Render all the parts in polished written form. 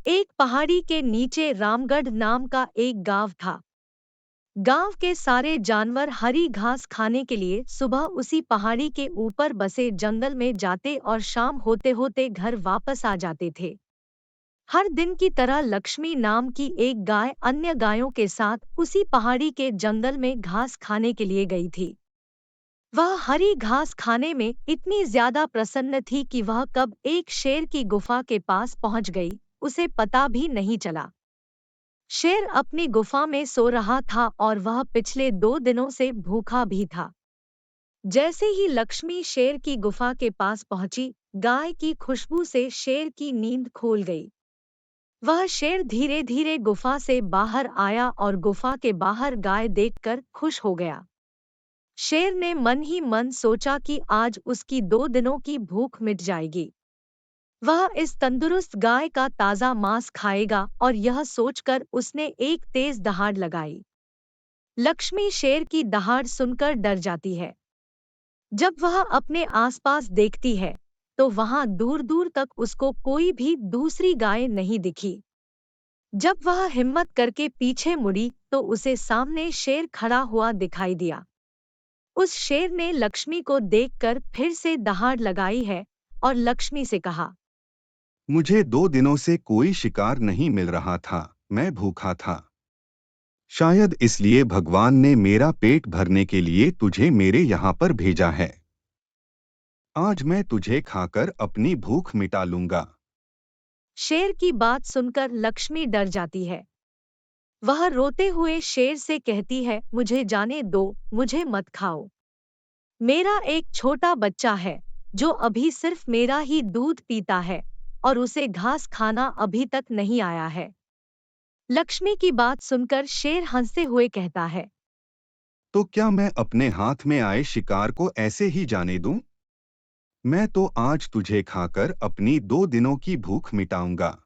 एक पहाड़ी के नीचे रामगढ़ नाम का एक गांव था। गांव के सारे जानवर हरी घास खाने के लिए सुबह उसी पहाड़ी के ऊपर बसे जंगल में जाते और शाम होते होते घर वापस आ जाते थे। हर दिन की तरह लक्ष्मी नाम की एक गाय अन्य गायों के साथ उसी पहाड़ी के जंगल में घास खाने के लिए गई थी। वह हरी घास खाने में इतनी ज्यादा प्रसन्न थी कि वह कब एक शेर की गुफा के पास पहुंच गई, उसे पता भी नहीं चला। शेर अपनी गुफा में सो रहा था और वह पिछले 2 दिनों से भूखा भी था। जैसे ही लक्ष्मी शेर की गुफा के पास पहुंची, गाय की खुशबू से शेर की नींद खुल गई। वह शेर धीरे धीरे गुफा से बाहर आया और गुफा के बाहर गाय देखकर खुश हो गया। शेर ने मन ही मन सोचा कि आज उसकी 2 दिनों की भूख मिट जाएगी। वह इस तंदुरुस्त गाय का ताजा मांस खाएगा और यह सोचकर उसने एक तेज दहाड़ लगाई। लक्ष्मी शेर की दहाड़ सुनकर डर जाती है। जब वह अपने आसपास देखती है तो वहां दूर दूर तक उसको कोई भी दूसरी गाय नहीं दिखी। जब वह हिम्मत करके पीछे मुड़ी तो उसे सामने शेर खड़ा हुआ दिखाई दिया। उस शेर ने लक्ष्मी को देखकर फिर से दहाड़ लगाई है और लक्ष्मी से कहा, मुझे 2 दिनों से कोई शिकार नहीं मिल रहा था। मैं भूखा था। शायद इसलिए भगवान ने मेरा पेट भरने के लिए तुझे मेरे यहाँ पर भेजा है। आज मैं तुझे खाकर अपनी भूख मिटा लूंगा। शेर की बात सुनकर लक्ष्मी डर जाती है। वह रोते हुए शेर से कहती है, मुझे जाने दो, मुझे मत खाओ। मेरा एक छोटा बच्चा है जो अभी सिर्फ मेरा ही दूध पीता है और उसे घास खाना अभी तक नहीं आया है। लक्ष्मी की बात सुनकर शेर हंसते हुए कहता है, तो क्या मैं अपने हाथ में आए शिकार को ऐसे ही जाने दूं? मैं तो आज तुझे खाकर अपनी 2 दिनों की भूख मिटाऊंगा।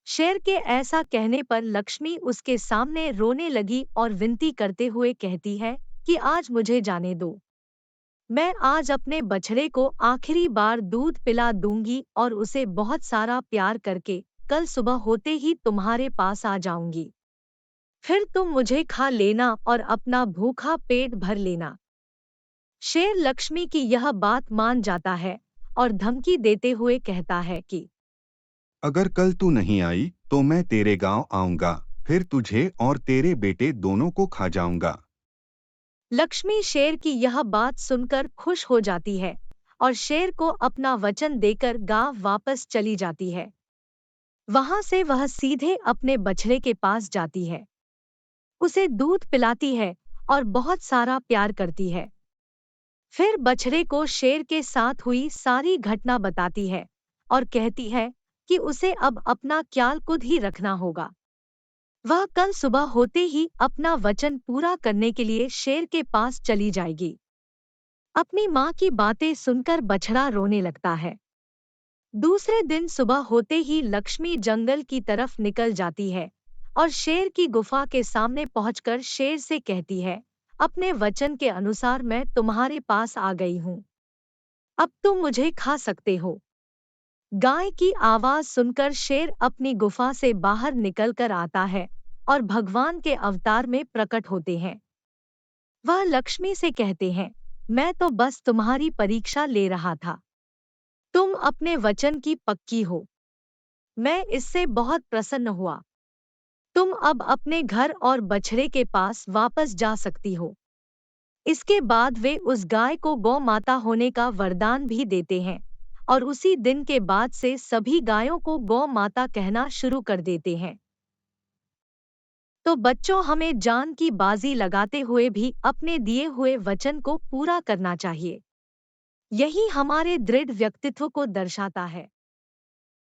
शेर के ऐसा कहने पर लक्ष्मी उसके सामने रोने लगी और विनती करते हुए कहती है कि आज मुझे जाने दो। मैं आज अपने बछड़े को आखिरी बार दूध पिला दूंगी और उसे बहुत सारा प्यार करके कल सुबह होते ही तुम्हारे पास आ जाऊंगी। फिर तुम मुझे खा लेना और अपना भूखा पेट भर लेना। शेर लक्ष्मी की यह बात मान जाता है और धमकी देते हुए कहता है कि अगर कल तू नहीं आई तो मैं तेरे गांव आऊंगा, फिर तुझे और तेरे बेटे दोनों को खा जाऊंगा। लक्ष्मी शेर की यह बात सुनकर खुश हो जाती है और शेर को अपना वचन देकर गांव वापस चली जाती है। वहां से वह सीधे अपने बछड़े के पास जाती है, उसे दूध पिलाती है और बहुत सारा प्यार करती है। फिर बछड़े को शेर के साथ हुई सारी घटना बताती है और कहती है कि उसे अब अपना ख्याल खुद ही रखना होगा। वह कल सुबह होते ही अपना वचन पूरा करने के लिए शेर के पास चली जाएगी। अपनी माँ की बातें सुनकर बछड़ा रोने लगता है। दूसरे दिन सुबह होते ही लक्ष्मी जंगल की तरफ निकल जाती है और शेर की गुफा के सामने पहुंचकर शेर से कहती है, अपने वचन के अनुसार मैं तुम्हारे पास आ गई हूँ। अब तुम मुझे खा सकते हो। गाय की आवाज सुनकर शेर अपनी गुफा से बाहर निकलकर आता है और भगवान के अवतार में प्रकट होते हैं। वह लक्ष्मी से कहते हैं, मैं तो बस तुम्हारी परीक्षा ले रहा था। तुम अपने वचन की पक्की हो। मैं इससे बहुत प्रसन्न हुआ। तुम अब अपने घर और बछड़े के पास वापस जा सकती हो। इसके बाद वे उस गाय को गौ माता होने का वरदान भी देते हैं और उसी दिन के बाद से सभी गायों को गौ माता कहना शुरू कर देते हैं। तो बच्चों, हमें जान की बाजी लगाते हुए भी अपने दिए हुए वचन को पूरा करना चाहिए। यही हमारे दृढ़ व्यक्तित्व को दर्शाता है।